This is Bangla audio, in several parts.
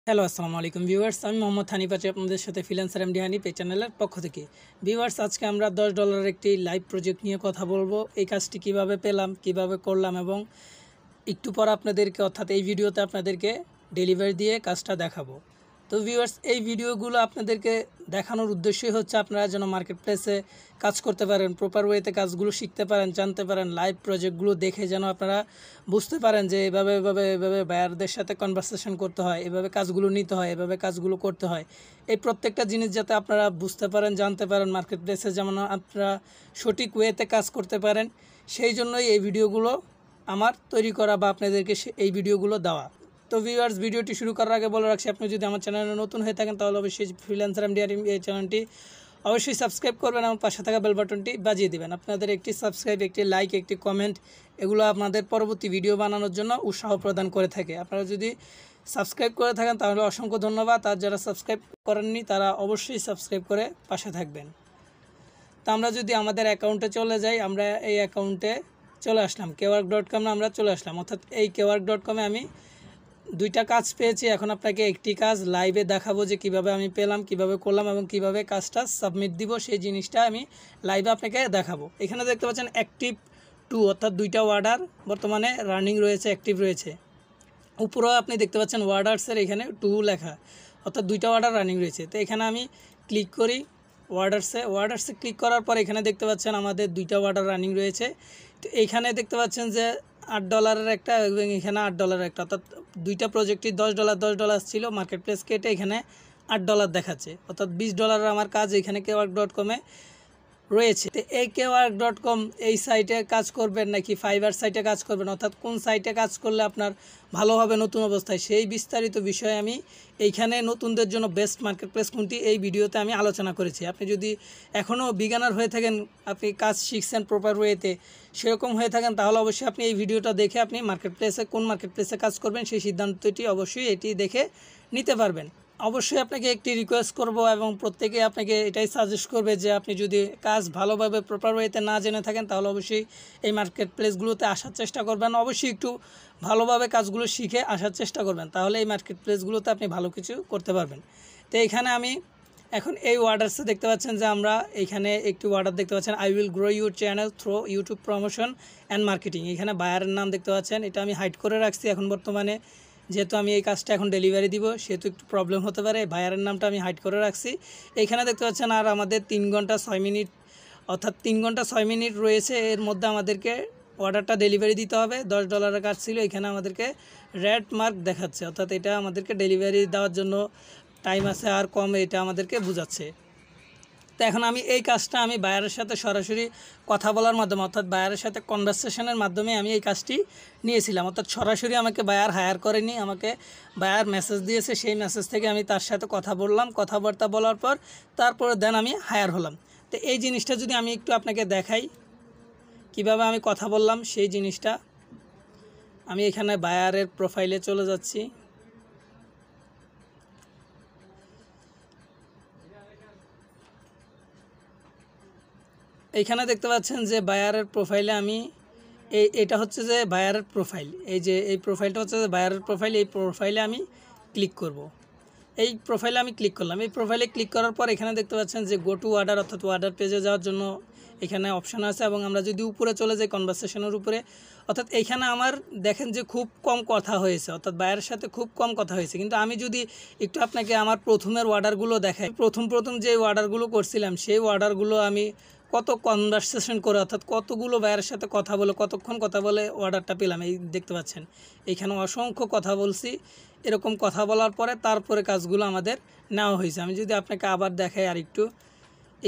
হ্যালো আসসালামু আলাইকুম ভিউয়ার্স, আমি মোহাম্মদ হানিফ আছি আপনাদের সাথে ফ্রিল্যান্সার এমডি হানিফ এই চ্যানেলের পক্ষ থেকে। ভিউয়ার্স, আজকে আমরা $10 একটি লাইভ প্রজেক্ট নিয়ে কথা বলবো। এই কাজটি কিভাবে পেলাম, কিভাবে করলাম এবং একটু পর আপনাদেরকে অর্থাৎ এই ভিডিওতে আপনাদেরকে ডেলিভারি দিয়ে কাজটা দেখাবো। তো ভিউয়ার্স, এই ভিডিওগুলো আপনাদেরকে দেখানোর উদ্দেশ্যই হচ্ছে আপনারা যেন মার্কেট প্লেসে কাজ করতে পারেন, প্রপার ওয়েতে কাজগুলো শিখতে পারেন, জানতে পারেন। লাইভ প্রজেক্টগুলো দেখে যেন আপনারা বুঝতে পারেন যে এভাবে বায়ারদের সাথে কনভারসেশন করতে হয়, এভাবে কাজগুলো নিতে হয়, এভাবে কাজগুলো করতে হয়। এই প্রত্যেকটা জিনিস যাতে আপনারা বুঝতে পারেন, জানতে পারেন, মার্কেট প্লেসে যেমন আপনারা সঠিক ওয়েতে কাজ করতে পারেন, সেই জন্যই এই ভিডিওগুলো আমার তৈরি করা বা আপনাদেরকে এই ভিডিওগুলো দেওয়া। তো ভিউয়ার্স, ভিডিওটি শুরু করার আগে বলে রাখছি, আপনি যদি আমার চ্যানেলে নতুন হয়ে থাকেন তাহলে অবশ্যই ফ্রিল্যান্সার এমডি এই চ্যানেলটি অবশ্যই সাবস্ক্রাইব করবেন এবং পাশে থাকা বেল বাটনটি বাজিয়ে দেবেন। আপনাদের একটি সাবস্ক্রাইব, একটি লাইক, একটি কমেন্ট এগুলো আপনাদের পরবর্তী ভিডিও বানানোর জন্য উৎসাহ প্রদান করে থাকে। আপনারা যদি সাবস্ক্রাইব করে থাকেন তাহলে অসংখ্য ধন্যবাদ, আর যারা সাবস্ক্রাইব করেননি তারা অবশ্যই সাবস্ক্রাইব করে পাশে থাকবেন। তো আমরা যদি আমাদের অ্যাকাউন্টে চলে যাই, আমরা এই অ্যাকাউন্টে চলে আসলাম, kework.com আমরা চলে আসলাম। অর্থাৎ এই kework.com আমি দুইটা কাজ পেয়েছি। এখন আপনাকে একটি কাজ লাইভে দেখাবো যে কিভাবে আমি পেলাম, কিভাবে করলাম এবং কিভাবে কাজটা সাবমিট দিব, সেই জিনিসটা আমি লাইভে আপনাকে দেখাবো। এখানে দেখতে পাচ্ছেন অ্যাক্টিভ 2 অর্থাৎ দুইটা অর্ডার বর্তমানে রানিং রয়েছে, অ্যাক্টিভ রয়েছে। উপরেও আপনি দেখতে পাচ্ছেন অর্ডার্সের এখানে 2 লেখা, অর্থাৎ দুইটা অর্ডার রানিং রয়েছে। তো এখানে আমি ক্লিক করি অর্ডার্সে ক্লিক করার পর এখানে দেখতে পাচ্ছেন আমাদের দুইটা অর্ডার রানিং রয়েছে। তো এইখানে দেখতে পাচ্ছেন যে $8 একটা এবং এখানে $8 একটা, অর্থাৎ দুইটা প্রজেক্টই $10 ছিল। মার্কেট প্লেস কেটে এখানে $8 দেখাচ্ছে, অর্থাৎ $20 আমার কাজ এখানে kework.com রয়েছে। তো এই kework.com এই সাইটে কাজ করবেন নাকি ফাইবার সাইটে কাজ করবেন, অর্থাৎ কোন সাইটে কাজ করলে আপনার ভালো হবে নতুন অবস্থায়, সেই বিস্তারিত বিষয়ে আমি এইখানে নতুনদের জন্য বেস্ট মার্কেট প্লেস কোনটি এই ভিডিওতে আমি আলোচনা করেছি। আপনি যদি এখনও বিগানার হয়ে থাকেন, আপনি কাজ শিখছেন প্রপার ওয়েতে, সেরকম হয়ে থাকেন, তাহলে অবশ্যই আপনি এই ভিডিওটা দেখে আপনি মার্কেট প্লেসে কোন মার্কেট প্লেসে কাজ করবেন সেই সিদ্ধান্তটি অবশ্যই এটি দেখে নিতে পারবেন। অবশ্যই আপনাকে একটি রিকোয়েস্ট করব এবং প্রত্যেকে আপনাকে এটাই সাজেস্ট করবে যে আপনি যদি কাজ ভালোভাবে প্রপার ওয়েতে না জেনে থাকেন তাহলে অবশ্যই এই মার্কেট প্লেসগুলোতে আসার চেষ্টা করবেন। অবশ্যই একটু ভালোভাবে কাজগুলো শিখে আসার চেষ্টা করবেন, তাহলে এই মার্কেট প্লেসগুলোতে আপনি ভালো কিছু করতে পারবেন। তো এইখানে আমি এখন এই অর্ডারসে দেখতে পাচ্ছেন যে আমরা এইখানে একটি অর্ডার দেখতে পাচ্ছেন, I will grow your channel through YouTube promotion and marketing. এখানে বায়ারের নাম দেখতে পাচ্ছেন, এটা আমি হাইড করে রাখছি এখন বর্তমানে, যেহেতু আমি এই কাজটা এখন ডেলিভারি দিব সেহেতু একটু প্রবলেম হতে পারে, বায়ারের নামটা আমি হাইড করে রাখছি। এইখানে দেখতে পাচ্ছেন আর আমাদের 3 ঘন্টা 6 মিনিট অর্থাৎ 3 ঘন্টা 6 মিনিট রয়েছে, এর মধ্যে আমাদেরকে অর্ডারটা ডেলিভারি দিতে হবে। $10 কাজ ছিল, এখানে আমাদেরকে রেড মার্ক দেখাচ্ছে, অর্থাৎ এটা আমাদেরকে ডেলিভারি দেওয়ার জন্য টাইম আছে আর কম, এটা আমাদেরকে বোঝাচ্ছে। তো এখন আমি এই কাজটা আমি বায়ারের সাথে সরাসরি কথা বলার মাধ্যমে, অর্থাৎ বায়ারের সাথে কনভারসেশনের মাধ্যমে আমি এই কাজটি নিয়েছিলাম। অর্থাৎ সরাসরি আমাকে বায়ার হায়ার করেনি, আমাকে বায়ার মেসেজ দিয়েছে, সেই মেসেজ থেকে আমি তার সাথে কথা বললাম, কথাবার্তা বলার পর তারপরে দেন আমি হায়ার হলাম। তো এই জিনিসটা যদি আমি একটু আপনাকে দেখাই কিভাবে আমি কথা বললাম সেই জিনিসটা, আমি এখানে বায়ারের প্রোফাইলে চলে যাচ্ছি। এইখানে দেখতে পাচ্ছেন যে বায়ারের প্রোফাইলে আমি এটা হচ্ছে যে বায়ারের প্রোফাইল, এই যে এই প্রোফাইলটা হচ্ছে যে বায়ারের প্রোফাইল, এই প্রোফাইলে আমি ক্লিক করব। এই প্রোফাইলে আমি ক্লিক করলাম। এই প্রোফাইলে ক্লিক করার পর এখানে দেখতে পাচ্ছেন যে গো টু অর্ডার, অর্থাৎ অর্ডার পেজে যাওয়ার জন্য এখানে অপশান আছে। এবং আমরা যদি উপরে চলে যাই কনভারসেশনের উপরে, অর্থাৎ এইখানে আমার দেখেন যে খুব কম কথা হয়েছে, অর্থাৎ বায়ারের সাথে খুব কম কথা হয়েছে। কিন্তু আমি যদি একটু আপনাকে আমার প্রথমের অর্ডারগুলো দেখাই, প্রথম যে অর্ডারগুলো করছিলাম সেই অর্ডারগুলো আমি কত কনভারসেশন করে, অর্থাৎ কতগুলো বায়ারের সাথে কথা বলে, কতক্ষণ কথা বলে অর্ডারটা পেলাম, এই দেখতে পাচ্ছেন এইখানে অসংখ্য কথা বলছি। এরকম কথা বলার পরে তারপরে কাজগুলো আমাদের নেওয়া হয়েছে। আমি যদি আপনাকে আবার দেখাই আর একটু,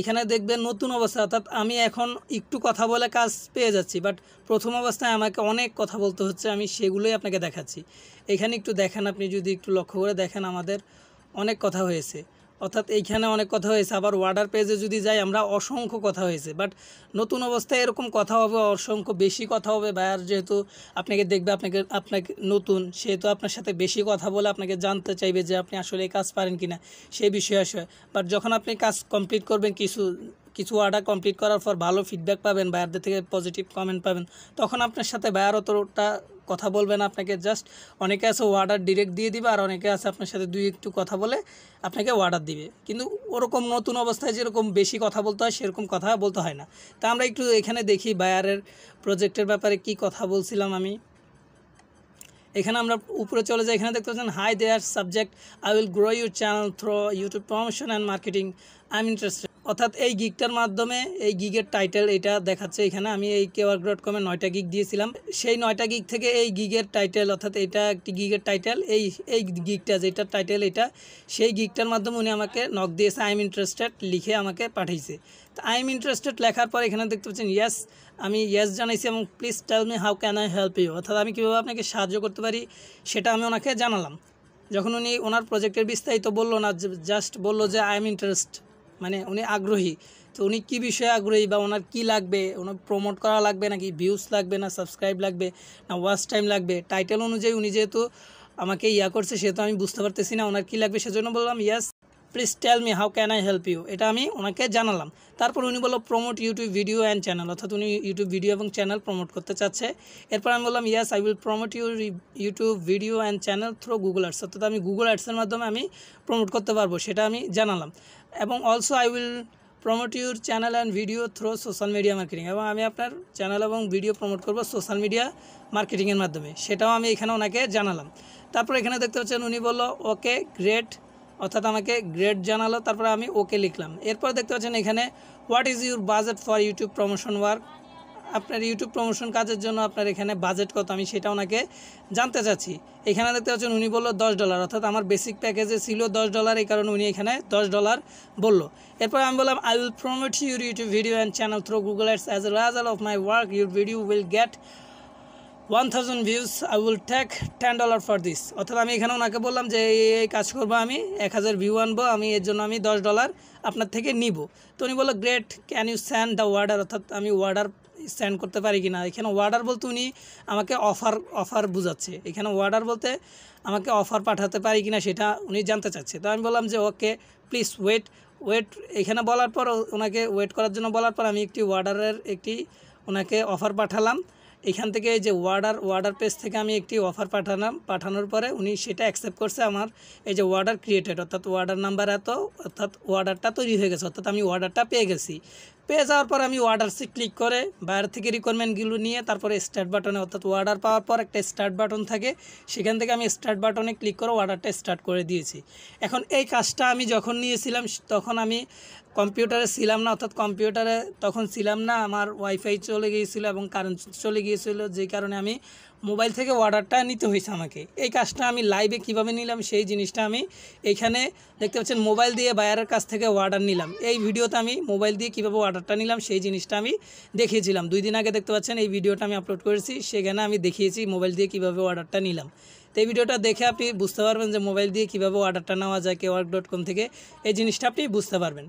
এখানে দেখবেন নতুন অবস্থা, অর্থাৎ আমি এখন একটু কথা বলে কাজ পেয়ে যাচ্ছি, বাট প্রথম অবস্থায় আমাকে অনেক কথা বলতে হচ্ছে, আমি সেগুলোই আপনাকে দেখাচ্ছি। এখানে একটু দেখেন, আপনি যদি একটু লক্ষ্য করে দেখেন আমাদের অনেক কথা হয়েছে, অর্থাৎ এইখানে অনেক কথা হয়েছে। আবার অর্ডার পেজে যদি যাই আমরা অসংখ্য কথা হয়েছে, বাট নতুন অবস্থায় এরকম কথা হবে, অসংখ্য বেশি কথা হবে। বায়ার যেহেতু আপনাকে দেখবে, আপনাকে নতুন, সেহেতু আপনার সাথে বেশি কথা বলে আপনাকে জানতে চাইবে যে আপনি আসলে এই কাজ পারেন কিনা সেই বিষয়ে আসে। বাট যখন আপনি কাজ কমপ্লিট করবেন, কিছু অর্ডার কমপ্লিট করার পর ভালো ফিডব্যাক পাবেন, বায়ারদের থেকে পজিটিভ কমেন্ট পাবেন, তখন আপনার সাথে বায়ার অতটা কথা বলবে না, আপনাকে জাস্ট অনেকে আছে অর্ডার ডিরেক্ট দিয়ে দিবে, আর অনেকে আছে আপনার সাথে দুই একটু কথা বলে আপনাকে অর্ডার দিবে। কিন্তু ওরকম নতুন অবস্থায় যেরকম বেশি কথা বলতে হয় সেরকম কথা বলতে হয় না। তা আমরা একটু এখানে দেখি বায়ারের প্রজেক্টের ব্যাপারে কি কথা বলছিলাম আমি। এখানে আমরা উপরে চলে যাই, এখানে দেখতে পাচ্ছেন hi there subject I will grow your channel through YouTube promotion and marketing, I am interested. অর্থাৎ এই গিগটার মাধ্যমে এই গিগের টাইটেল এটা দেখাচ্ছে এখানে। আমি এই quwork.com-এ 9টা গিগ দিয়েছিলাম, সেই 9টা গিগ থেকে এই গিগের টাইটেল, অর্থাৎ এটা একটি গিগের টাইটেল, এই গিগটা যেটা টাইটেল এটা, সেই গিগটার মাধ্যমে উনি আমাকে নক দিয়েছে, আই এম ইন্টারেস্টেড লিখে আমাকে পাঠিয়েছে। তো আই এম ইন্টারেস্টেড লেখার পর এখানে দেখতে পাচ্ছেন ইয়েস, আমি ইয়েস জানাইছি এবং please tell me how can I help you, অর্থাৎ আমি কীভাবে আপনাকে সাহায্য করতে পারি সেটা আমি ওনাকে জানালাম। যখন উনি ওনার প্রজেক্টের বিস্তারিত বললো না, জাস্ট বললো যে আই এম ইন্টারেস্ট, মানে উনি আগ্রহী। তো উনি কী বিষয়ে আগ্রহী বা ওনার কী লাগবে, ওনার প্রমোট করা লাগবে নাকি ভিউজ লাগবে না সাবস্ক্রাইব লাগবে না ওয়াচ টাইম লাগবে, টাইটেল অনুযায়ী উনি যেহেতু আমাকে করছে সেহেতু আমি বুঝতে পারতেছি না ওনার কী লাগবে, সেজন্য বললাম yes please tell me how can I help you, এটা আমি ওনাকে জানালাম। তারপর উনি বললো promote YouTube video and channel, অর্থাৎ উনি ইউটিউব ভিডিও এবং চ্যানেল প্রমোট করতে চাচ্ছে। এরপর আমি বললাম yes I will promote your YouTube video and channel through Google ads, অর্থাৎ আমি গুগল অ্যাডসের মাধ্যমে আমি প্রমোট করতে পারবো, সেটা আমি জানালাম। এবং also I will promote your channel and video through social media marketing, এবং আমি আপনার চ্যানেল এবং ভিডিও প্রমোট করবো সোশ্যাল মিডিয়া মার্কেটিংয়ের মাধ্যমে, সেটাও আমি এখানে ওনাকে জানালাম। তারপর এখানে দেখতে পাচ্ছেন উনি বললো ওকে গ্রেট, অর্থাৎ আমাকে গ্রেড জানালো, তারপরে আমি ওকে লিখলাম। এরপর দেখতে পাচ্ছেন এখানে what is your budget for YouTube promotion work, আপনার ইউটিউব প্রমোশন কাজের জন্য আপনার এখানে বাজেট কত, আমি সেটা ওনাকে জানতে চাচ্ছি। এখানে দেখতে পাচ্ছেন উনি বললো $10, অর্থাৎ আমার বেসিক প্যাকেজে ছিল $10, এই কারণে উনি এখানে $10 বললো। এরপর আমি বললাম I will promote your YouTube video and channel through Google ads as a result of my work your video will get 1000 views, I will take $10 for this, অর্থাৎ আমি এখানে ওনাকে বললাম যে এই কাজ করবো, আমি 1000 ভিউ আনবো, আমি এর জন্য আমি $10 আপনার থেকে নিব। তো উনি বললো great can you send the order, অর্থাৎ আমি অর্ডার সেন্ড করতে পারি কিনা। এখানে অর্ডার বলতে উনি আমাকে অফার বুঝাচ্ছে, এখানে অর্ডার বলতে আমাকে অফার পাঠাতে পারি কিনা সেটা উনি জানতে চাচ্ছে। তো আমি বললাম যে ওকে প্লিজ ওয়েট, এখানে বলার পর ওনাকে ওয়েট করার জন্য বলার পর আমি একটি ওনাকে অফার পাঠালাম। এখান থেকে এই যে অর্ডার পেজ থেকে আমি একটি অফার পাঠানোর পরে উনি সেটা অ্যাকসেপ্ট করছে। আমার এই যে অর্ডার ক্রিয়েটেড, অর্থাৎ অর্ডার নাম্বার অর্থাৎ অর্ডারটা তৈরি হয়ে গেছে, অর্থাৎ আমি অর্ডারটা পেয়ে গেছি। পেয়ে যাওয়ার পর আমি অর্ডারসে ক্লিক করে বাইরে থেকে রিকোয়ারমেন্টগুলো নিয়ে তারপরে স্টার্ট বাটনে, অর্থাৎ অর্ডার পাওয়ার পর একটা স্টার্ট বাটন থাকে, সেখান থেকে আমি স্টার্ট বাটনে ক্লিক করে অর্ডারটা স্টার্ট করে দিয়েছি। এখন এই কাজটা আমি যখন নিয়েছিলাম তখন আমি কম্পিউটারে ছিলাম না, অর্থাৎ কম্পিউটারে তখন ছিলাম না, আমার ওয়াইফাই চলে গিয়েছিলো এবং কারেন্ট চলে গিয়েছিলো, যেই কারণে আমি মোবাইল থেকে অর্ডারটা নিতে হয়েছে আমাকে। এই কাজটা আমি লাইভে কিভাবে নিলাম সেই জিনিসটা আমি এইখানে দেখতে পাচ্ছেন, মোবাইল দিয়ে বায়ারের কাছ থেকে অর্ডার নিলাম। এই ভিডিওতে আমি মোবাইল দিয়ে কীভাবে অর্ডারটা নিলাম সেই জিনিসটা আমি দেখিয়েছিলাম। 2 দিন আগে দেখতে পাচ্ছেন এই ভিডিওটা আমি আপলোড করেছি, সেখানে আমি দেখিয়েছি মোবাইল দিয়ে কীভাবে অর্ডারটা নিলাম। তো এই ভিডিওটা দেখে আপনি বুঝতে পারবেন যে মোবাইল দিয়ে কীভাবে অর্ডারটা নেওয়া যায় quwork.com থেকে, এই জিনিসটা আপনি বুঝতে পারবেন।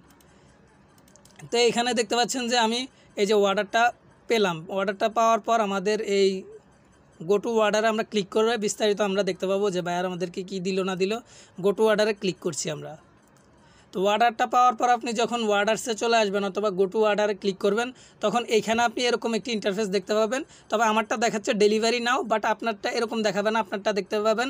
তো এখানে দেখতে পাচ্ছেন যে আমি এই যে অর্ডারটা পেলাম, অর্ডারটা পাওয়ার পর আমাদের এই গো টু অর্ডারে আমরা ক্লিক করে বিস্তারিত আমরা দেখতে পাবো যে বায়ার আমাদেরকে কি দিল না দিল। গো টু অর্ডারে ক্লিক করছি আমরা। তো অর্ডারটা পাওয়ার পর আপনি যখন অর্ডারসে চলে আসবেন অথবা গো টু অর্ডারে ক্লিক করবেন, তখন এইখানে আপনি এরকম একটি ইন্টারফেস দেখতে পাবেন। তবে আমারটা দেখাচ্ছে ডেলিভারি নাও, বাট আপনারটা এরকম দেখাবে না, আপনারটা দেখতে পাবেন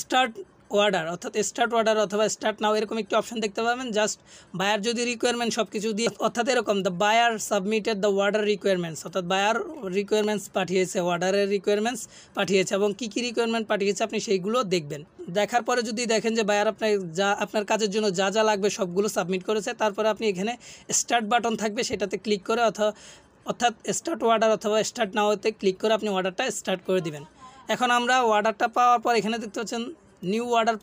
স্টার্ট অর্ডার, অর্থাৎ স্টার্ট অর্ডার অথবা স্টার্ট নাও, এরকম একটি অপশন দেখতে পাবেন। জাস্ট বায়ার যদি রিকোয়ারমেন্ট সব কিছু দিয়ে, অর্থাৎ এরকম the buyer submitted the order requirements, অর্থাৎ বায়ার রিকোয়ারমেন্টস পাঠিয়েছে, অর্ডারের রিকোয়ারমেন্টস পাঠিয়েছে এবং কী কী রিকোয়ারমেন্ট পাঠিয়েছে আপনি সেইগুলো দেখবেন। দেখার পরে যদি দেখেন যে বায়ার আপনার কাজের জন্য যা যা লাগবে সবগুলো সাবমিট করেছে, তারপরে আপনি এখানে স্টার্ট বাটন থাকবে, সেটাতে ক্লিক করে অর্থাৎ স্টার্ট অর্ডার অথবা স্টার্ট নাওতে ক্লিক করে আপনি অর্ডারটা স্টার্ট করে দিবেন। এখন আমরা অর্ডারটা পাওয়ার পর এখানে দেখতে পাচ্ছেন নিউ অর্ডার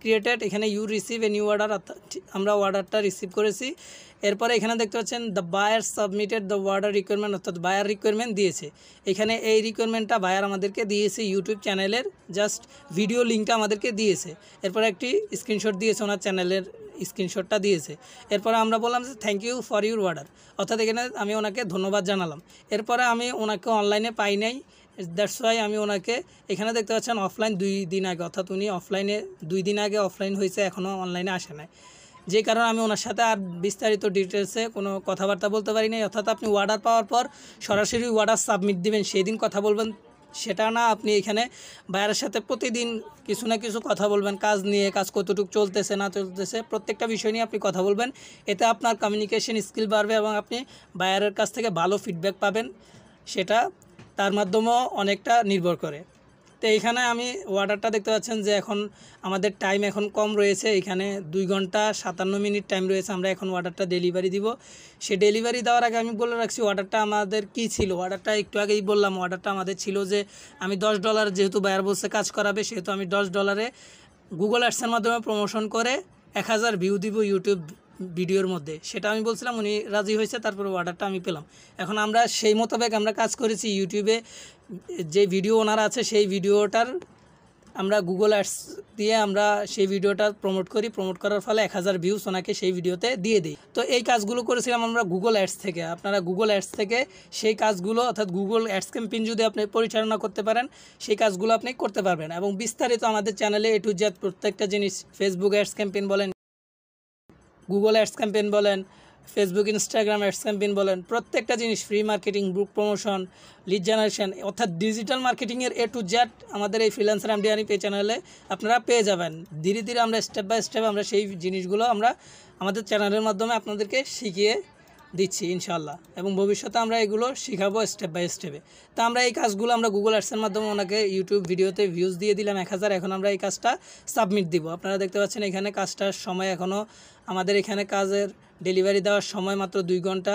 ক্রিয়েটেড, এখানে you receive a new order, আমরা অর্ডারটা রিসিভ করেছি। এরপরে এখানে দেখতে পাচ্ছেন the buyer submitted the order requirement, অর্থাৎ বায়ার রিকোয়ারমেন্ট দিয়েছে। এখানে এই রিকোয়ারমেন্টটা বায়ার আমাদেরকে দিয়েছে, ইউটিউব চ্যানেলের জাস্ট ভিডিও লিঙ্কটা আমাদেরকে দিয়েছে। এরপরে একটি স্ক্রিনশট দিয়েছে, ওনার চ্যানেলের স্ক্রিনশটটা দিয়েছে। এরপরে আমরা বললাম যে thank you for your order, অর্থাৎ এখানে আমি ওনাকে ধন্যবাদ জানালাম। এরপরে আমি ওনাকে অনলাইনে পাই নাই, দ্যাটস ওয়াই আমি ওনাকে এখানে দেখতে পাচ্ছেন অফলাইন 2 দিন আগে, অর্থাৎ উনি অফলাইনে 2 দিন আগে অফলাইন হয়েছে, এখনও অনলাইনে আসে নাই, যে কারণে আমি ওনার সাথে আর বিস্তারিত ডিটেলসে কোনো কথাবার্তা বলতে পারি নাই। অর্থাৎ আপনি অর্ডার পাওয়ার পর সরাসরি অর্ডার সাবমিট দিবেন, সেই দিন কথা বলবেন, সেটা না, আপনি এখানে বায়ারের সাথে প্রতিদিন কিছু না কিছু কথা বলবেন, কাজ নিয়ে, কাজ কতটুকু চলতেছে না চলতেছে প্রত্যেকটা বিষয় নিয়ে আপনি কথা বলবেন। এতে আপনার কমিউনিকেশন স্কিল বাড়বে এবং আপনি বায়ারের কাছ থেকে ভালো ফিডব্যাক পাবেন, সেটা তার মাধ্যমেও অনেকটা নির্ভর করে। তো এইখানে আমি অর্ডারটা দেখতে পাচ্ছেন যে এখন আমাদের টাইম এখন কম রয়েছে, এখানে 2 ঘন্টা 57 মিনিট টাইম রয়েছে। আমরা এখন অর্ডারটা ডেলিভারি দিব। সে ডেলিভারি দেওয়ার আগে আমি বলে রাখছি অর্ডারটা আমাদের কি ছিল। অর্ডারটা একটু আগেই বললাম, অর্ডারটা আমাদের ছিল যে আমি $10, যেহেতু বায়ার বলছে কাজ করাবে, সেহেতু আমি $10 গুগল অ্যাডসের মাধ্যমে প্রমোশন করে 1000 ভিউ দিব ইউটিউব ভিডিওর মধ্যে। সেটা আমি বলছিলাম, উনি রাজি হয়েছে, তারপরে অর্ডারটা আমি পেলাম। এখন আমরা সেই মোতাবেক আমরা কাজ করেছি। ইউটিউবে যে ভিডিও ওনারা আছে সেই ভিডিওটার আমরা গুগল অ্যাডস দিয়ে আমরা সেই ভিডিওটা প্রমোট করি। প্রমোট করার ফলে 1000 ভিউস ওনাকে সেই ভিডিওতে দিয়ে দিই। তো এই কাজগুলো করেছিলাম আমরা গুগল অ্যাডস থেকে। আপনারা গুগল অ্যাডস থেকে সেই কাজগুলো, অর্থাৎ গুগল অ্যাডস ক্যাম্পেইন যদি আপনি পরিচালনা করতে পারেন, সেই কাজগুলো আপনি করতে পারবেন। এবং বিস্তারিত আমাদের চ্যানেলে A to Z প্রত্যেকটা জিনিস, ফেসবুক অ্যাডস ক্যাম্পেইন বলেন, গুগল অ্যাডস ক্যাম্পেইন বলেন, ফেসবুক ইনস্টাগ্রাম অ্যাডস ক্যাম্পেইন বলেন, প্রত্যেকটা জিনিস, ফ্রি মার্কেটিং, বুক প্রমোশন, লিড জেনারেশন, অর্থাৎ ডিজিটাল মার্কেটিংয়ের A to Z আমাদের এই ফ্রিল্যান্সার এমডি হানিফ এই চ্যানেলে আপনারা পেয়ে যাবেন। ধীরে ধীরে আমরা স্টেপ বাই স্টেপ আমরা সেই জিনিসগুলো আমরা আমাদের চ্যানেলের মাধ্যমে আপনাদেরকে শিখিয়ে দিচ্ছি ইনশাআল্লাহ, এবং ভবিষ্যতে আমরা এগুলো শিখাবো স্টেপ বাই স্টেপে। তো আমরা এই কাজগুলো আমরা গুগল অ্যাডসের মাধ্যমে ওনাকে ইউটিউব ভিডিওতে ভিউজ দিয়ে দিলাম 1000। এখন আমরা এই কাজটা সাবমিট দিব। আপনারা দেখতে পাচ্ছেন এখানে কাজটার সময় এখনও আমাদের এখানে কাজের ডেলিভারি দেওয়ার সময় মাত্র 2 ঘন্টা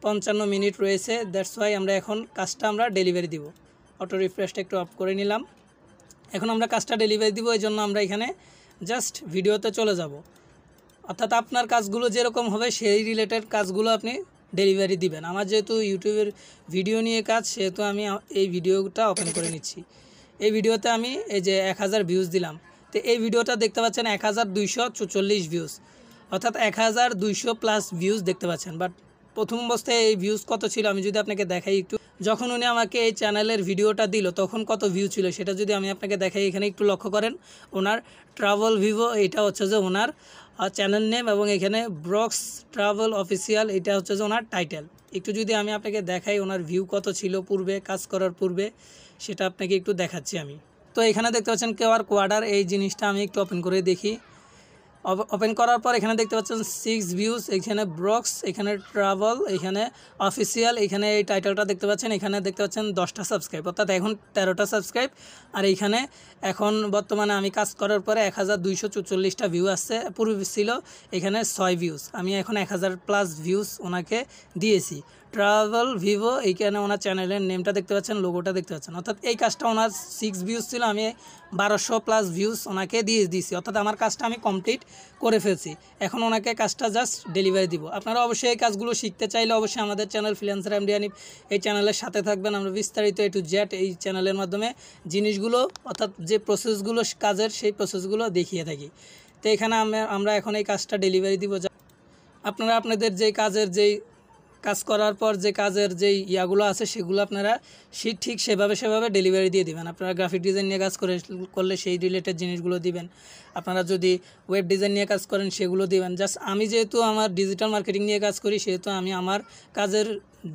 55 মিনিট রয়েছে। দ্যাটস ওয়াই আমরা এখন কাজটা আমরা ডেলিভারি দিব। অটো রিফ্রেশটা একটু অফ করে নিলাম। এখন আমরা কাজটা ডেলিভারি দিব, এই জন্য আমরা এখানে জাস্ট ভিডিওতে চলে যাব। অর্থাৎ আপনার কাজগুলো যেরকম হবে সেই রিলেটেড কাজগুলো আপনি ডেলিভারি দিবেন। আমার যেহেতু ইউটিউবের ভিডিও নিয়ে কাজ, সেহেতু আমি এই ভিডিওটা ওপেন করে নিচ্ছি। এই ভিডিওতে আমি এই যে 1000 ভিউজ দিলাম। তো এই ভিডিওটা দেখতে পাচ্ছেন 1244 ভিউজ, অর্থাৎ 1200+ ভিউজ দেখতে পাচ্ছেন। বাট প্রথম অবস্থায় এই ভিউজ কত ছিল আমি যদি আপনাকে দেখাই একটু, যখন উনি আমাকে এই চ্যানেলের ভিডিওটা দিল তখন কত ভিউ ছিল সেটা যদি আমি আপনাকে দেখাই, এখানে একটু লক্ষ্য করেন। ওনার ট্রাভেল ভিভো, এটা হচ্ছে যে ওনার চ্যানেল নেম, এবং এখানে ব্রক্স ট্রাভেল অফিসিয়াল, এটা হচ্ছে যে ওনার টাইটেল। একটু যদি আমি আপনাকে দেখাই ওনার ভিউ কত ছিল পূর্বে, কাজ করার পূর্বে, সেটা আপনাকে একটু দেখাচ্ছি আমি। তো এখানে দেখতে পাচ্ছেন QR কোয়ার্টার, এই জিনিসটা আমি একটু ওপেন করে দেখি। ওপেন করার পর এখানে দেখতে পাচ্ছেন 6 ভিউজ, এখানে ব্রক্স, এখানে ট্রাভেল, এখানে অফিসিয়াল, এখানে এই টাইটেলটা দেখতে পাচ্ছেন। এখানে দেখতে পাচ্ছেন 10টা সাবস্ক্রাইব, অর্থাৎ এখন 13টা সাবস্ক্রাইব। আর এইখানে এখন বর্তমানে আমি কাজ করার পরে 1244টা ভিউ আসছে। পূর্বে ছিল এখানে 6 ভিউজ। আমি এখন 1000+ ভিউজ ওনাকে দিয়েছি। ট্রাভেল ভিভো, এইখানে ওনার চ্যানেলের নেমটা দেখতে পাচ্ছেন, লোগোটা দেখতে পাচ্ছেন। অর্থাৎ এই কাজটা ওনার 6 ভিউজ ছিল, আমি 1200+ ভিউজ ওনাকে দিয়ে দিয়েছি। অর্থাৎ আমার কাজটা আমি কমপ্লিট করে ফেলছি। এখন ওনাকে কাজটা জাস্ট ডেলিভারি দিব। আপনারা অবশ্যই এই কাজগুলো শিখতে চাইলে অবশ্যই আমাদের চ্যানেল ফ্রিল্যান্সার এমডি হানিফ এই চ্যানেলের সাথে থাকবেন। আমরা বিস্তারিত A to Z এই চ্যানেলের মাধ্যমে জিনিসগুলো, অর্থাৎ যে প্রসেসগুলো কাজের, সেই প্রসেসগুলো দেখিয়ে থাকি। তো এখানে আমরা এখন এই কাজটা ডেলিভারি দিব। আপনারা আপনাদের যেই কাজের, যেই কাজ করার পর যে কাজের যেই ইয়াগুলো আছে সেগুলো আপনারা ঠিক সেভাবে ডেলিভারি দিয়ে দিবেন। আপনারা গ্রাফিক ডিজাইন নিয়ে কাজ করলে সেই রিলেটেড জিনিসগুলো দিবেন। আপনারা যদি ওয়েব ডিজাইন নিয়ে কাজ করেন সেগুলো দিবেন। জাস্ট আমি যেহেতু আমার ডিজিটাল মার্কেটিং নিয়ে কাজ করি, সেহেতু আমি আমার কাজের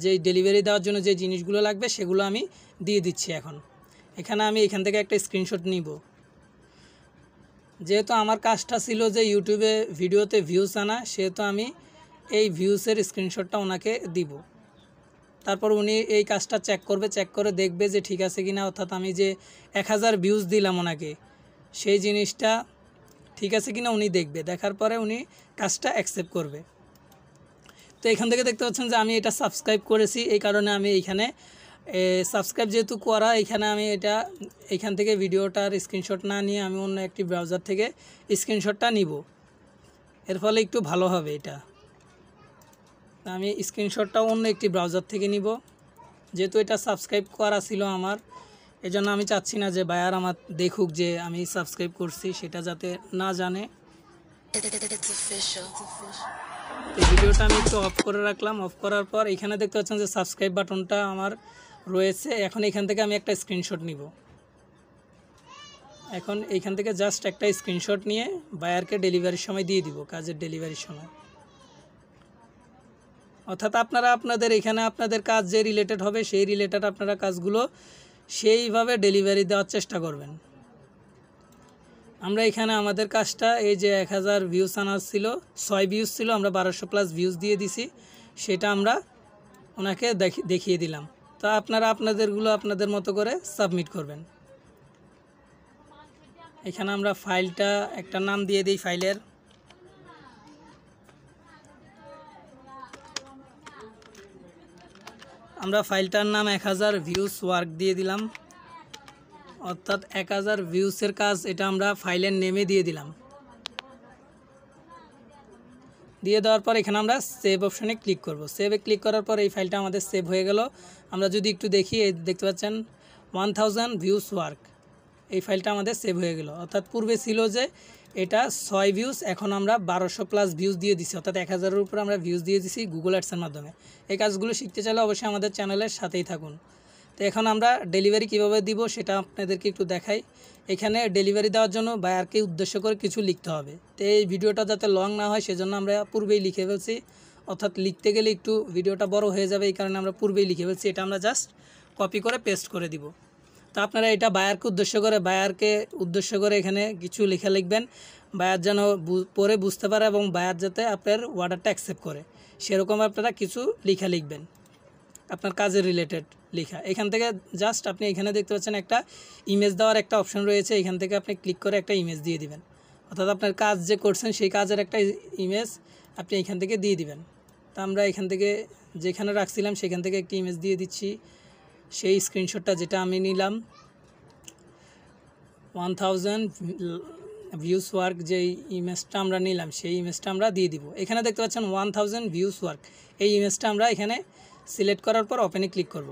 যেই ডেলিভারি দেওয়ার জন্য যে জিনিসগুলো লাগবে সেগুলো আমি দিয়ে দিচ্ছি। এখানে আমি এখান থেকে একটা স্ক্রিনশট নিব। যেহেতু আমার কাজটা ছিল যে ইউটিউবে ভিডিওতে ভিউজ আনা, সেহেতু আমি এই ভিউসের স্ক্রিনশটটা ওনাকে দিব। তারপর উনি এই কাজটা চেক করবে, চেক করে দেখবে যে ঠিক আছে কিনা, অর্থাৎ আমি যে 1000 ভিউজ দিলাম ওনাকে সেই জিনিসটা ঠিক আছে কিনা উনি দেখবে। দেখার পরে উনি কাজটা অ্যাকসেপ্ট করবে। তো এখান থেকে দেখতে পাচ্ছেন যে আমি এটা সাবস্ক্রাইব করেছি, এই কারণে আমি এইখানে সাবস্ক্রাইব যেহেতু করা, এখানে আমি এখান থেকে ভিডিওটার স্ক্রিনশট না নিয়ে আমি অন্য একটি ব্রাউজার থেকে স্ক্রিনশটটা নিব। এর ফলে একটু ভালো হবে। এটা আমি স্ক্রিনশটটা অন্য একটি ব্রাউজার থেকে নিব। যেহেতু এটা সাবস্ক্রাইব করা ছিল আমার, এজন্য আমি চাচ্ছি না যে বায়ার আমার দেখুক যে আমি সাবস্ক্রাইব করছি, সেটা যাতে না জানে। এই ভিডিওটা আমি একটু অফ করে রাখলাম। অফ করার পর এখানে দেখতে পাচ্ছেন যে সাবস্ক্রাইব বাটনটা আমার রয়েছে। এখন এখান থেকে আমি একটা স্ক্রিনশট নিব। এখন এইখান থেকে জাস্ট একটা স্ক্রিনশট নিয়ে বায়ারকে ডেলিভারির সময় দিয়ে দিব, কাজের ডেলিভারির সময়। অর্থাৎ আপনারা আপনাদের এখানে আপনাদের কাজ যে রিলেটেড হবে সেই রিলেটেড আপনারা কাজগুলো সেইভাবে ডেলিভারি দেওয়ার চেষ্টা করবেন। আমরা এখানে আমাদের কাজটা এই যে 1000 ভিউজ আনার ছিল, 6 ভিউজ ছিল, আমরা 1200+ ভিউজ দিয়ে দিছি, সেটা আমরা ওনাকে দেখিয়ে দিলাম। তো আপনারা আপনাদেরগুলো আপনাদের মতো করে সাবমিট করবেন। এখানে আমরা ফাইলটা একটা নাম দিয়ে দিই ফাইলের। আমরা ফাইলটার নাম 1000 ভিউজ ওয়ার্ক দিয়ে দিলাম, অর্থাৎ 1000 ভিউসের কাজ, এটা আমরা ফাইলের নেমে দিয়ে দিলাম। দিয়ে দেওয়ার পর এখানে আমরা সেভ অপশানে ক্লিক করব। সেভে ক্লিক করার পর এই ফাইলটা আমাদের সেভ হয়ে গেল। আমরা যদি একটু দেখি, এই দেখতে পাচ্ছেন 1000 ভিউস ওয়ার্ক, এই ফাইলটা আমাদের সেভ হয়ে গেল। অর্থাৎ পূর্বে ছিল যে এটা 6 ভিউজ, এখন আমরা 1200+ ভিউজ দিয়ে দিছি, অর্থাৎ 1000-এর উপর আমরা ভিউজ দিয়ে দিছি গুগল অ্যাডসের মাধ্যমে। এই কাজগুলো শিখতে চাইলে অবশ্যই আমাদের চ্যানেলের সাথেই থাকুন। তো এখন আমরা ডেলিভারি কিভাবে দিব সেটা আপনাদেরকে একটু দেখাই। এখানে ডেলিভারি দেওয়ার জন্য বায়ারকে উদ্দেশ্য করে কিছু লিখতে হবে। তো এই ভিডিওটা যাতে লং না হয় সেজন্য আমরা পূর্বেই লিখে ফেলছি, অর্থাৎ লিখতে গেলে একটু ভিডিওটা বড় হয়ে যাবে, এই কারণে আমরা পূর্বেই লিখে ফেলছি। এটা আমরা জাস্ট কপি করে পেস্ট করে দিব। তো আপনারা এটা বায়ারকে উদ্দেশ্য করে এখানে কিছু লেখা লিখবেন, বায়ার যেন পরে বুঝতে পারে এবং বায়ার যাতে আপনার অর্ডারটা অ্যাকসেপ্ট করে, সেরকম আপনারা কিছু লেখা লিখবেন, আপনার কাজের রিলেটেড লেখা। এখান থেকে জাস্ট আপনি এখানে দেখতে পাচ্ছেন একটা ইমেজ দেওয়ার একটা অপশন রয়েছে, এখান থেকে আপনি ক্লিক করে একটা ইমেজ দিয়ে দিবেন, অর্থাৎ আপনার কাজ যে করছেন সেই কাজের একটা ইমেজ আপনি এখান থেকে দিয়ে দিবেন। তা আমরা এখান থেকে যেখানে রাখছিলাম সেখান থেকে একটি ইমেজ দিয়ে দিচ্ছি, সেই স্ক্রিনশটটা যেটা আমি নিলাম 1000 ভিউস ওয়ার্ক, যেই ইমেজটা আমরা নিলাম সেই ইমেজটা আমরা দিয়ে দিব। এখানে দেখতে পাচ্ছেন 1000 ভিউস ওয়ার্ক, এই ইমেজটা আমরা এখানে সিলেক্ট করার পর ওপেনে ক্লিক করব।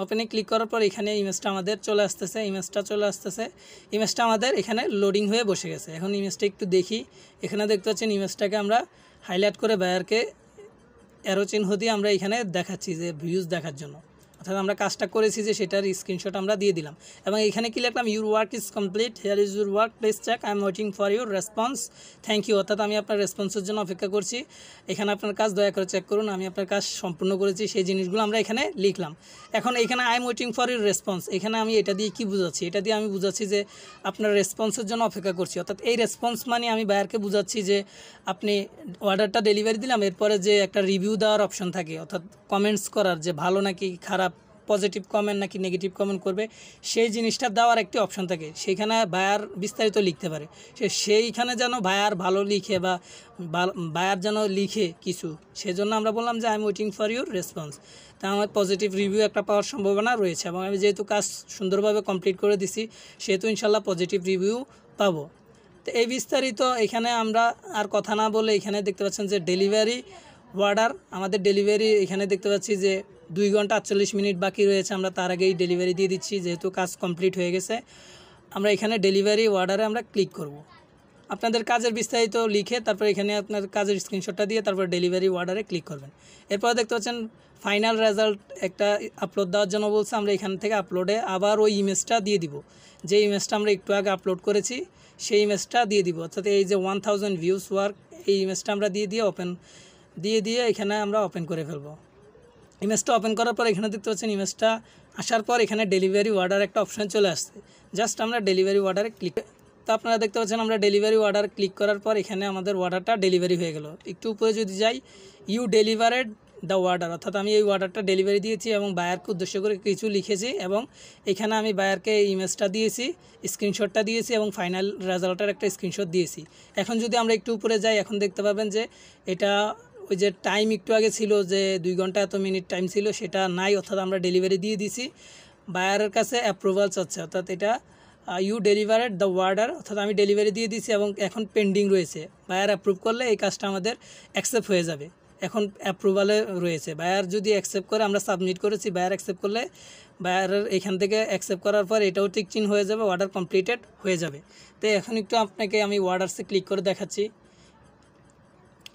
ওপেনে ক্লিক করার পর এখানে ইমেজটা আমাদের চলে আসতেছে, ইমেজটা আমাদের এখানে লোডিং হয়ে বসে গেছে। এখন ইমেজটা একটু দেখি, এখানে দেখতে পাচ্ছেন ইমেজটাকে আমরা হাইলাইট করে বায়ারকে অ্যারো চিহ্ন দিয়ে আমরা এখানে দেখাচ্ছি যে ভিউজ দেখার জন্য, অর্থাৎ আমরা কাজটা করেছি যে সেটার স্ক্রিনশট আমরা দিয়ে দিলাম। এবং এখানে কি লিখলাম, your work is complete, here is your work, please check, I am waiting for your response, thank you, অর্থাৎ আমি আপনার রেসপন্সের জন্য অপেক্ষা করছি, এখানে আপনার কাজ দয়া করে চেক করুন, আমি আপনার কাজ সম্পূর্ণ করেছি, সেই জিনিসগুলো আমরা এখানে লিখলাম। এখন এখানে I am waiting for your response, এখানে আমি এটা দিয়ে কি বুঝাচ্ছি, এটা দিয়ে আমি বুঝাচ্ছি যে আপনার রেসপন্সের জন্য অপেক্ষা করছি, অর্থাৎ এই রেসপন্স মানে আমি বায়ারকে বুঝাচ্ছি যে আপনি অর্ডারটা ডেলিভারি দিলাম, এরপরে যে একটা রিভিউ দেওয়ার অপশন থাকে, অর্থাৎ কমেন্টস করার যে ভালো নাকি খারাপ, পজিটিভ কমেন্ট নাকি নেগেটিভ কমেন্ট করবে, সেই জিনিসটা দেওয়ার একটি অপশন থাকে, সেইখানে বায়ার বিস্তারিত লিখতে পারে, সেইখানে যেন বায়ার ভালো লিখে বা বায়ার যেন লিখে কিছু, সেজন্য আমরা বললাম যে I am waiting for your response. তা আমার পজিটিভ রিভিউ একটা পাওয়ার সম্ভাবনা রয়েছে, এবং আমি যেহেতু কাজ সুন্দরভাবে কমপ্লিট করে দিছি সেহেতু ইনশাল্লাহ পজিটিভ রিভিউ পাবো। তো এই বিস্তারিত এখানে আমরা আর কথা না বলে, এখানে দেখতে পাচ্ছেন যে ডেলিভারি অর্ডার, আমাদের ডেলিভারি এখানে দেখতে পাচ্ছি যে 2 ঘন্টা 48 মিনিট বাকি রয়েছে, আমরা তার আগেই ডেলিভারি দিয়ে দিচ্ছি যেহেতু কাজ কমপ্লিট হয়ে গেছে। আমরা এখানে ডেলিভারি অর্ডারে আমরা ক্লিক করব। আপনাদের কাজের বিস্তারিত লিখে তারপর এখানে আপনার কাজের স্ক্রিনশটটা দিয়ে তারপর ডেলিভারি অর্ডারে ক্লিক করবেন। এরপর দেখতে পাচ্ছেন ফাইনাল রেজাল্ট একটা আপলোড দেওয়ার জন্য বলছে, আমরা এখান থেকে আপলোডে আবার ওই ইমেজটা দিয়ে দিব, যে ইমেজটা আমরা একটু আগে আপলোড করেছি সেই ইমেজটা দিয়ে দিব, অর্থাৎ এই যে 1000 ভিউস ওয়ার্ক, এই ইমেজটা আমরা দিয়ে এখানে আমরা ওপেন করে ফেলবো। ইমেজটা ওপেন করার পর এখানে দেখতে পাচ্ছেন ইমেজটা আসার পর এখানে ডেলিভারি অর্ডার একটা অপশান চলে আসছে, জাস্ট আমরা ডেলিভারি অর্ডারে ক্লিক, তো আপনারা দেখতে পাচ্ছেন আমরা ডেলিভারি অর্ডার ক্লিক করার পর এখানে আমাদের অর্ডারটা ডেলিভারি হয়ে গেল। একটু উপরে যদি যাই, ইউ ডেলিভারেড দ্য অর্ডার, অর্থাৎ আমি এই অর্ডারটা ডেলিভারি দিয়েছি এবং বায়ারকে উদ্দেশ্য করে কিছু লিখেছি, এবং এখানে আমি বায়ারকে ইমেজটা দিয়েছি, স্ক্রিনশটটা দিয়েছি এবং ফাইনাল রেজাল্টের একটা স্ক্রিনশট দিয়েছি। এখন যদি আমরা একটু উপরে যাই, এখন দেখতে পাবেন যে এটা ওই যে টাইম একটু আগে ছিল যে 2 ঘন্টা এত মিনিট টাইম ছিল, সেটা নাই, অর্থাৎ আমরা ডেলিভারি দিয়ে দিছি, বায়ারের কাছে অ্যাপ্রুভাল চাচ্ছে, অর্থাৎ এটা ইউ ডেলিভারেড দ্য অর্ডার, অর্থাৎ আমি ডেলিভারি দিয়ে দিয়েছি এবং এখন পেন্ডিং রয়েছে, বায়ার অ্যাপ্রুভ করলে এই কাজটা আমাদের অ্যাকসেপ্ট হয়ে যাবে, এখন অ্যাপ্রুভালে রয়েছে, বায়ার যদি অ্যাকসেপ্ট করে, আমরা সাবমিট করেছি, বায়ার অ্যাকসেপ্ট করলে বায়ারের এখান থেকে অ্যাকসেপ্ট করার পর এটাও টিক চিহ্ন হয়ে যাবে, অর্ডার কমপ্লিটেড হয়ে যাবে। তো এখন একটু আপনাকে আমি অর্ডারসে ক্লিক করে দেখাচ্ছি।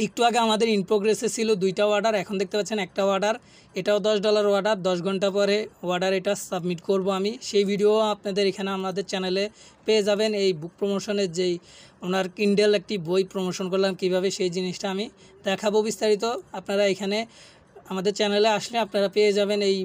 একটু আগে আমাদের ইন প্রোগ্রেসে ছিল 2টা অর্ডার, এখন দেখতে পাচ্ছেন একটা অর্ডার, এটাও $10 অর্ডার, 10 ঘন্টা পরে অর্ডার এটা সাবমিট করব আমি, সেই ভিডিও আপনাদের এখানে আমাদের চ্যানেলে পেয়ে যাবেন। এই বুক প্রমোশনের যেই ওনার কিন্ডেল একটি বই প্রমোশন করলাম কিভাবে, সেই জিনিসটা আমি দেখাবো বিস্তারিত, আপনারা এখানে আমাদের চ্যানেলে আসলে আপনারা পেয়ে যাবেন এই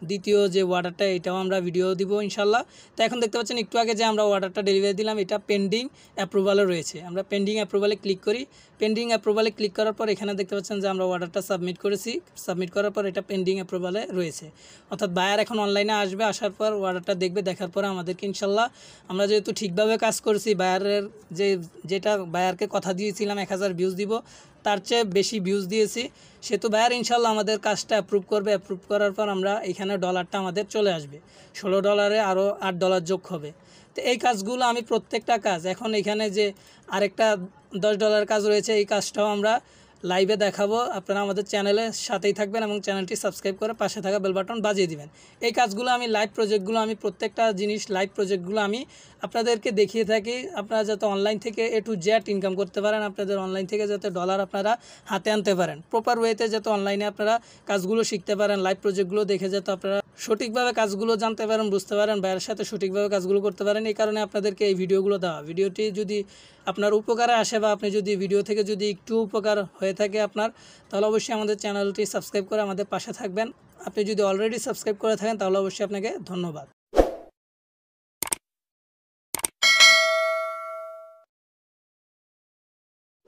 দ্বিতীয় যে অর্ডারটা এটাও আমরা ভিডিও দিব ইনশাল্লাহ। তো এখন দেখতে পাচ্ছেন একটু আগে যে আমরা অর্ডারটা ডেলিভারি দিলাম এটা পেন্ডিং অ্যাপ্রুভালে রয়েছে। আমরা পেন্ডিং অ্যাপ্রুভালে ক্লিক করি। পেন্ডিং অ্যাপ্রুভালে ক্লিক করার পর এখানে দেখতে পাচ্ছেন যে আমরা অর্ডারটা সাবমিট করেছি। সাবমিট করার পর এটা পেন্ডিং অ্যাপ্রুভালে রয়েছে, অর্থাৎ বায়ার এখন অনলাইনে আসবে, আসার পর অর্ডারটা দেখবে, দেখার পরে আমাদেরকে ইনশাল্লাহ আমরা যেহেতু ঠিকভাবে কাজ করছি, বায়ারের যেটা বায়ারকে কথা দিয়েছিলাম 1000 ভিউজ দিব, তার চেয়ে বেশি ভিউজ দিয়েছি, সেহেতু বায়ার ইনশাল্লাহ আমাদের কাজটা অ্যাপ্রুভ করবে। অ্যাপ্রুভ করার পর আমরা এখানে ডলারটা আমাদের চলে আসবে, $16 আরও $8 যোগ হবে। তো এই কাজগুলো আমি প্রত্যেকটা কাজ এখন এখানে যে আরেকটা $10 কাজ রয়েছে, এই কাজটাও আমরা লাইভে দেখাবো। আপনারা আমাদের চ্যানেলের সাথেই থাকবেন এবং চ্যানেলটি সাবস্ক্রাইব করে পাশে থাকা বেল বাটন বাজিয়ে দিবেন। এই কাজগুলো আমি লাইভ প্রজেক্টগুলো আমি প্রত্যেকটা জিনিস লাইভ প্রজেক্টগুলো আমি আপনাদেরকে দেখিয়ে থাকি, আপনারা যাতে অনলাইন থেকে A to Z ইনকাম করতে পারেন, আপনাদের অনলাইন থেকে যাতে ডলার আপনারা হাতে আনতে পারেন, প্রপার ওয়েতে যাতে অনলাইনে আপনারা কাজগুলো শিখতে পারেন, লাইভ প্রজেক্টগুলো দেখে যাতে আপনারা সঠিকভাবে কাজগুলো জানতে পারেন, বুঝতে পারেন, বাইরের সাথে সঠিকভাবে কাজগুলো করতে পারেন। এই কারণে আপনাদেরকে এই ভিডিওগুলো দেওয়া। ভিডিওটি যদি আপনার উপকারে আসে বা আপনি যদি ভিডিও থেকে যদি একটু উপকার হয়ে থাকে আপনার, তাহলে অবশ্যই আমাদের চ্যানেলটি সাবস্ক্রাইব করে আমাদের পাশে থাকবেন। আপনি যদি অলরেডি সাবস্ক্রাইব করে থাকেন তাহলে অবশ্যই আপনাকে ধন্যবাদ।